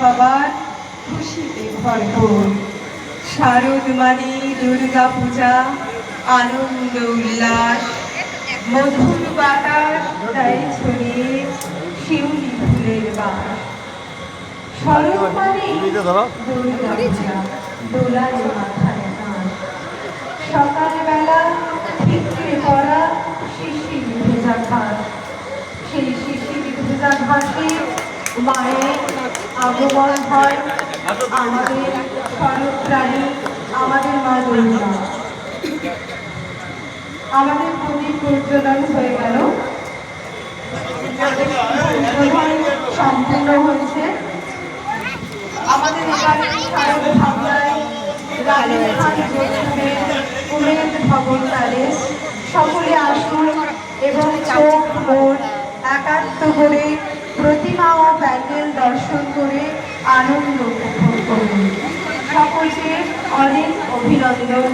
সবার খুশিতে ভরপুর। শারদ মানে দুর্গা পূজা, আনন্দ উল্লাস, মধুর বাতাস দেয় ছড়িয়ে শিউলি ফুলের বাস। শরৎ মানে দুর্গা পূজা, দোলায় মাথায় হাঁস। সকালবেলা ঠিকরে পড়া শিশির ভেজা ঘাস, সেই শিশির ভেজা ঘাসে মায়ের আগমন হয়। আমাদের শরৎরানী, আমাদের মা দুর্গা। আমাদের প্রদীপ প্রজ্বলন হয়ে গেল, সম্পূর্ণ হয়েছে। আমাদের এখানে শারদ ভাবনায় রানীর খান জোসেফের উমেদ ভবন প্যালেস। সকলে আসুন এবং চোখ মন একাত্ম করে প্রতিমা ও প্যান্ডেল দর্শন করে আনন্দ উপভোগ করুন। সকলকে অনেক অভিনন্দন।